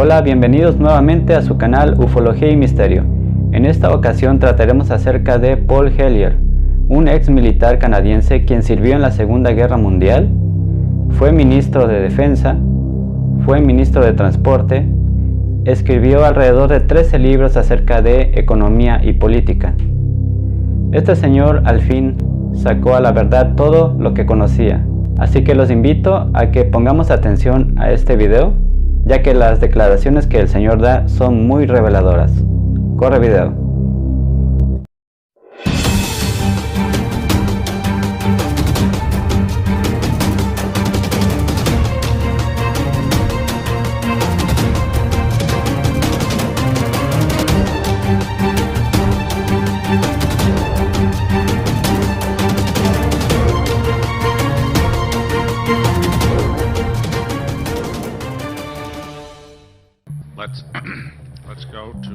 Hola, bienvenidos nuevamente a su canal Ufologia y Misterio. En esta ocasión trataremos acerca de Paul Hellyer, un ex militar canadiense quien sirvió en la Segunda Guerra Mundial, fue ministro de Defensa, fue ministro de Transporte, escribió alrededor de 13 libros acerca de economía y política. Este señor al fin sacó a la verdad todo lo que conocía, así que los invito a que pongamos atención a este video, ya que las declaraciones que el señor da son muy reveladoras. Corre video. Let's go to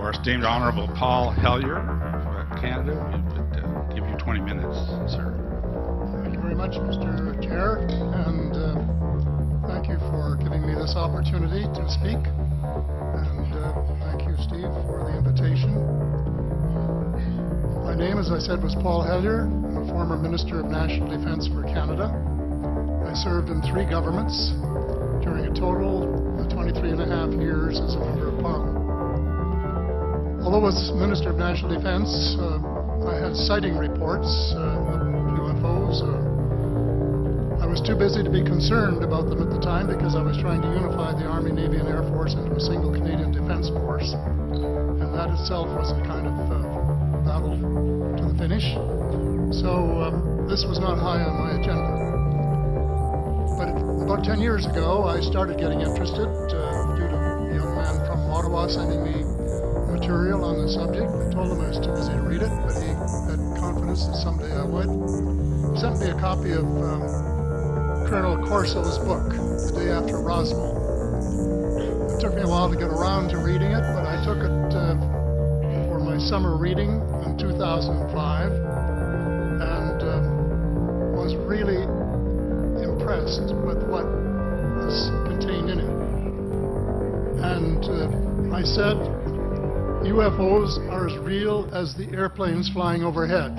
our esteemed Honorable Paul Hellyer of Canada. We would give you 20 minutes, sir. Thank you very much, Mr. Chair, and thank you for giving me this opportunity to speak. And thank you, Steve, for the invitation. My name, as I said, was Paul Hellyer. I'm a former Minister of National Defence for Canada. I served in 3 governments during a total of 23 and a half years as a Member of Parliament. Although as Minister of National Defence, I had sighting reports of UFOs. I was too busy to be concerned about them at the time because I was trying to unify the Army, Navy and Air Force into a single Canadian Defence Force. And that itself was a kind of battle to the finish. So this was not high on my agenda. But about 10 years ago, I started getting interested due to a young man from Ottawa sending me material on the subject. I told him I was too busy to read it, but he had confidence that someday I would. He sent me a copy of Colonel Corso's book, The Day After Roswell. It took me a while to get around to reading it, but I took it for my summer reading in 2005 and was really impressed with what was contained in it. And I said, UFOs are as real as the airplanes flying overhead.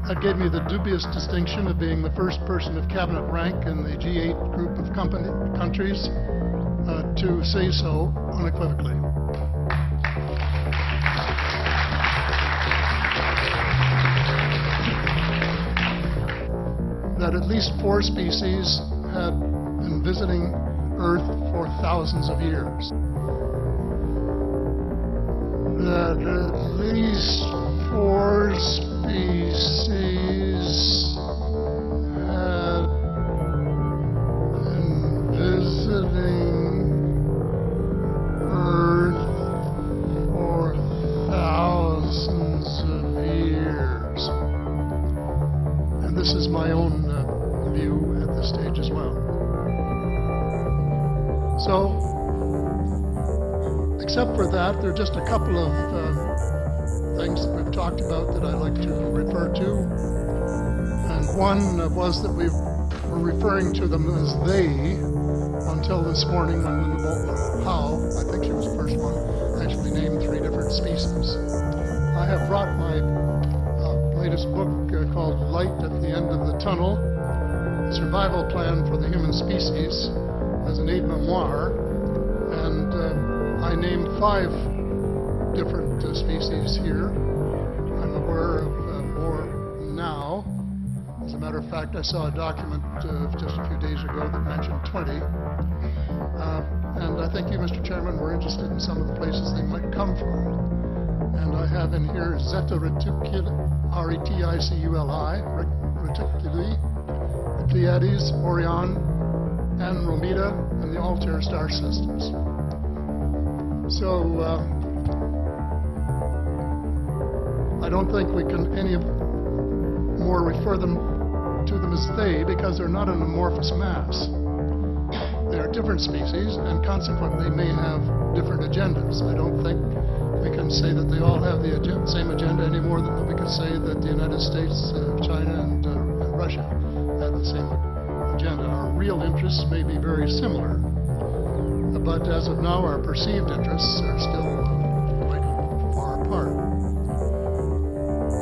That gave me the dubious distinction of being the first person of cabinet rank in the G8 group of countries to say so unequivocally. That at least 4 species had been visiting Earth for thousands of years. That at least 4 species had been visiting Earth for thousands of years. And this is my own view at this stage as well. So, except for that, there are just a couple of things that we've talked about that I like to refer to. And one was that we were referring to them as they until this morning when Linda Howe, I think she was the first one, actually named 3 different species. I have brought my latest book called Light at the End of the Tunnel, Survival Plan for the Human Species, as an aide-memoir, and I named 5 different species here. I'm aware of more now. As a matter of fact, I saw a document just a few days ago that mentioned 20. And I think you, Mr. Chairman, were interested in some of the places they might come from. And I have in here Zeta Reticuli, R-E-T-I-C-U-L-I, Reticuli, the Pleiades, Orion, Andromeda, and the Altair star systems. So, I don't think we can any more refer to them as they, because they're not an amorphous mass. They are different species, and consequently may have different agendas. I don't think we can say that they all have the same agenda any more than we could say that the United States, China, and Russia had the same agenda. Our real real interests may be very similar, but as of now, our perceived interests are still quite far apart.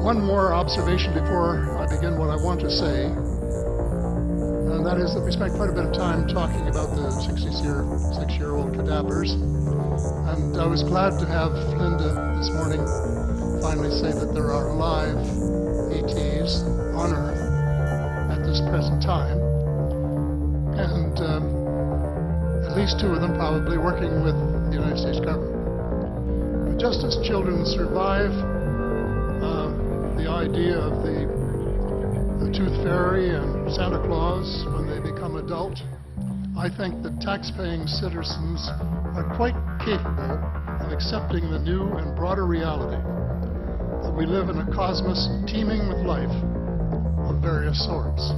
One more observation before I begin what I want to say, and that is that we spent quite a bit of time talking about the 66-year-old cadavers, and I was glad to have Linda this morning finally say that there are live ETs on Earth at this present time, and at least two of them probably working with the United States government. But just as children survive the idea of the Tooth Fairy and Santa Claus when they become adult, I think that tax-paying citizens are quite capable of accepting the new and broader reality that we live in a cosmos teeming with life of various sorts.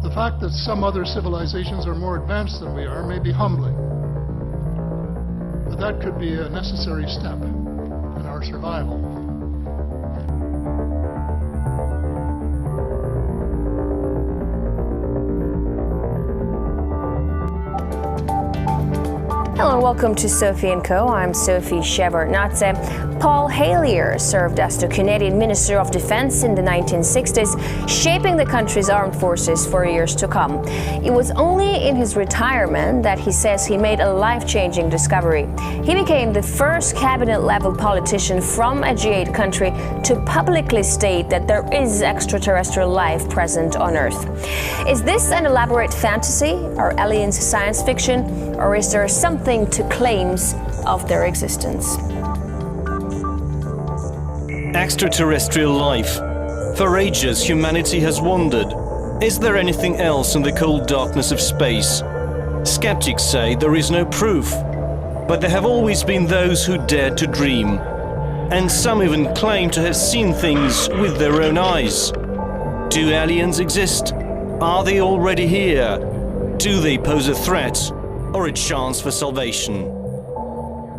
The fact that some other civilizations are more advanced than we are may be humbling, but that could be a necessary step in our survival. Hello and welcome to Sophie & Co. I'm Sophie Shepard-Natze. Paul Hellyer served as the Canadian Minister of Defense in the 1960s, shaping the country's armed forces for years to come. It was only in his retirement that he says he made a life-changing discovery. He became the first cabinet-level politician from a G8 country to publicly state that there is extraterrestrial life present on Earth. Is this an elaborate fantasy? Are aliens science fiction? Or is there something to claims of their existence? Extraterrestrial life. For ages, humanity has wondered, is there anything else in the cold darkness of space? Skeptics say there is no proof, but there have always been those who dared to dream. And some even claim to have seen things with their own eyes. Do aliens exist? Are they already here? Do they pose a threat or a chance for salvation?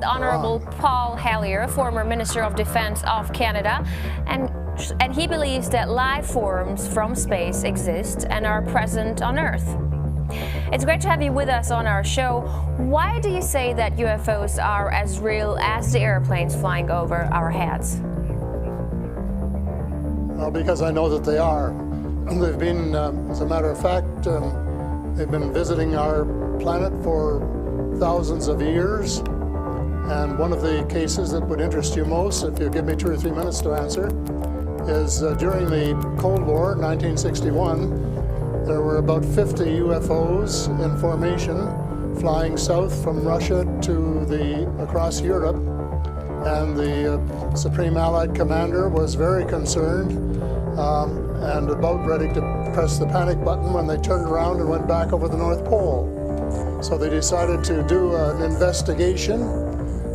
Honorable Paul Hellyer, former Minister of Defense of Canada, and he believes that life forms from space exist and are present on Earth. It's great to have you with us on our show. Why do you say that UFOs are as real as the airplanes flying over our heads? Well, because I know that they are. They've been, as a matter of fact, they've been visiting our planet for thousands of years. And one of the cases that would interest you most, if you give me 2 or 3 minutes to answer, is during the Cold War, 1961, there were about 50 UFOs in formation flying south from Russia to across Europe. And the Supreme Allied Commander was very concerned and about ready to press the panic button when they turned around and went back over the North Pole. So they decided to do an investigation,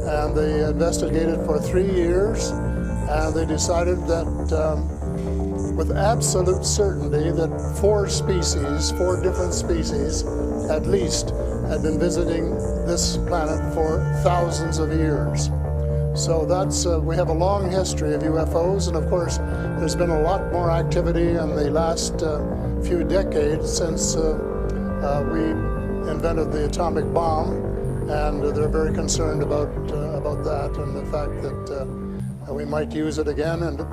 and they investigated for 3 years, and they decided that with absolute certainty that 4 different species at least, had been visiting this planet for thousands of years. So that's, we have a long history of UFOs, and of course there's been a lot more activity in the last few decades since we invented the atomic bomb, and they're very concerned about that and the fact that we might use it again. And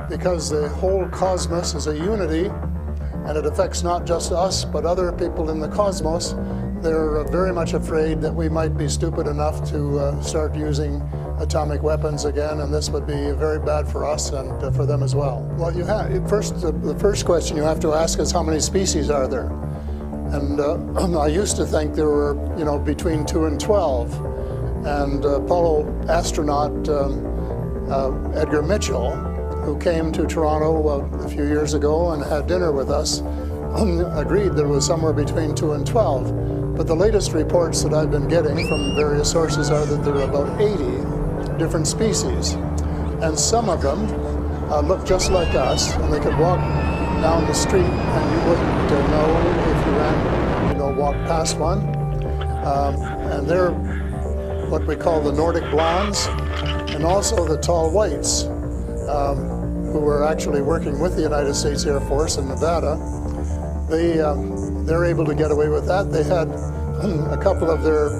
because the whole cosmos is a unity, and it affects not just us but other people in the cosmos, they're very much afraid that we might be stupid enough to start using atomic weapons again, and this would be very bad for us and for them as well. Well, the first question you have to ask is, how many species are there? And I used to think there were, between 2 and 12. And Apollo astronaut Edgar Mitchell, who came to Toronto a few years ago and had dinner with us, agreed that it was somewhere between 2 and 12. But the latest reports that I've been getting from various sources are that there are about 80 different species. And some of them look just like us, and they could walk down the street and you wouldn't know if you ran, walked past one. And they're what we call the Nordic blondes, and also the tall whites, who were actually working with the United States Air Force in Nevada. they're able to get away with that. They had a couple of their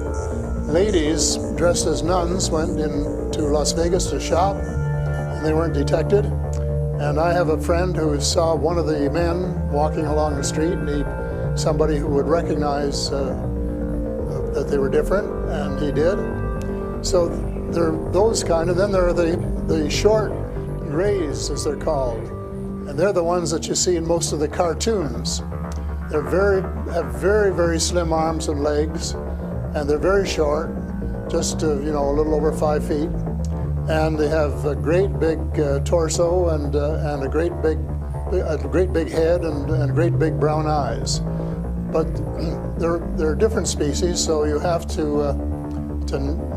ladies dressed as nuns went into Las Vegas to shop, and they weren't detected. And I have a friend who saw one of the men walking along the street, and somebody who would recognize that they were different, and he did. So there are those kind, and then there are the short grays, as they're called, and they're the ones that you see in most of the cartoons. They're have very slim arms and legs, and they're very short, just a little over 5 feet, and they have a great big torso and a great big head and great big brown eyes. But they're different species, so you have to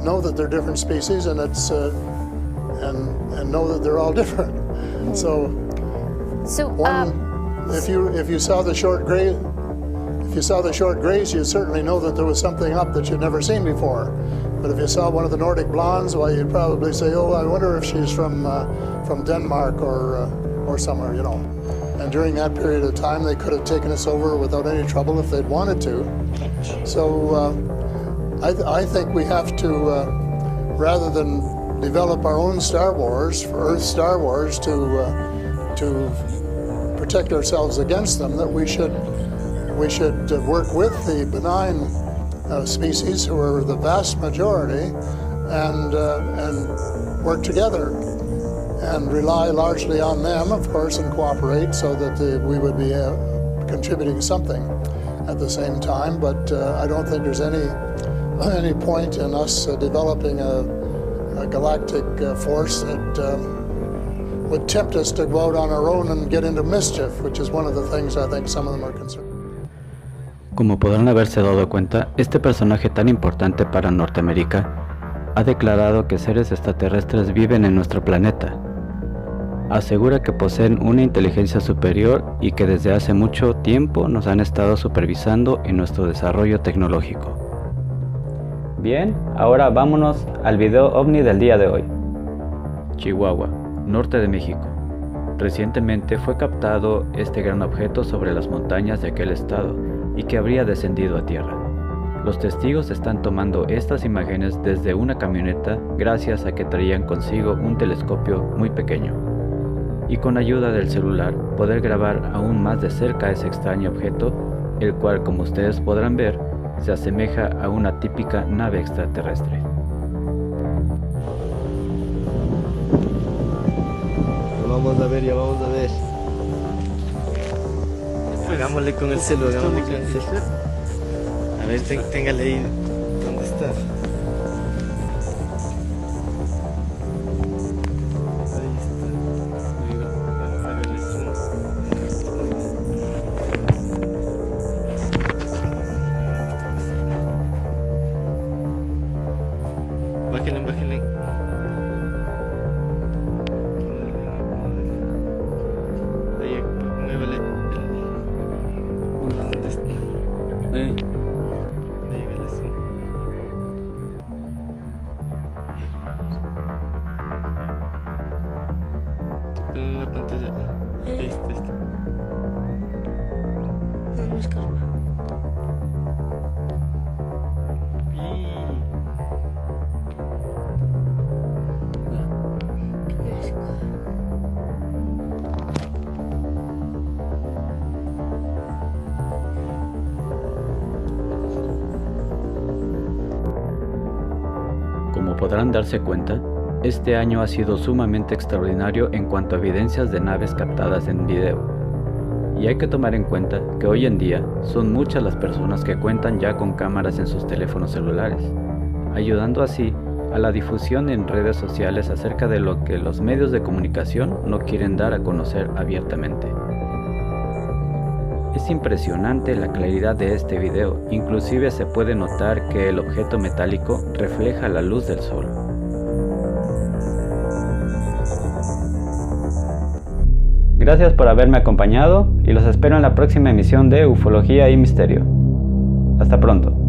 know that they're different species, and it's and know that they're all different. So if you saw the short gray. If you saw the short grays, you'd certainly know that there was something up that you'd never seen before. But if you saw one of the Nordic blondes, well, you'd probably say, "Oh, I wonder if she's from Denmark or somewhere," And during that period of time, they could have taken us over without any trouble if they'd wanted to. So I think we have to, rather than develop our own Star Wars, Earth Star Wars, to protect ourselves against them, that we should work with the benign species, who are the vast majority, and work together and rely largely on them, of course, and cooperate so that we would be contributing something at the same time. But I don't think there's any point in us developing a galactic force that would tempt us to go out on our own and get into mischief, which is one of the things I think some of them are concerned. Como podrán haberse dado cuenta, este personaje tan importante para Norteamérica ha declarado que seres extraterrestres viven en nuestro planeta. Asegura que poseen una inteligencia superior y que desde hace mucho tiempo nos han estado supervisando en nuestro desarrollo tecnológico. Bien, ahora vámonos al video OVNI del día de hoy. Chihuahua, norte de México. Recientemente fue captado este gran objeto sobre las montañas de aquel estado y que habría descendido a tierra. Los testigos están tomando estas imágenes desde una camioneta gracias a que traían consigo un telescopio muy pequeño y con ayuda del celular poder grabar aún más de cerca ese extraño objeto, el cual, como ustedes podrán ver, se asemeja a una típica nave extraterrestre. Vamos a ver, ya vamos a ver. Hagámosle con el celu, hagámosle con el celu. A ver, téngale ahí. ¿Dónde está? Bájenle, bájenle. Ahí, muévele. ¿Dónde está? Ahí. Dígale así. En la pantalla. Este. Vamos, Carmen. Como podrán darse cuenta, este año ha sido sumamente extraordinario en cuanto a evidencias de naves captadas en video. Y hay que tomar en cuenta que hoy en día son muchas las personas que cuentan ya con cámaras en sus teléfonos celulares, ayudando así a la difusión en redes sociales acerca de lo que los medios de comunicación no quieren dar a conocer abiertamente. Es impresionante la claridad de este video, inclusive se puede notar que el objeto metálico refleja la luz del sol. Gracias por haberme acompañado y los espero en la próxima emisión de Ufología y Misterio. Hasta pronto.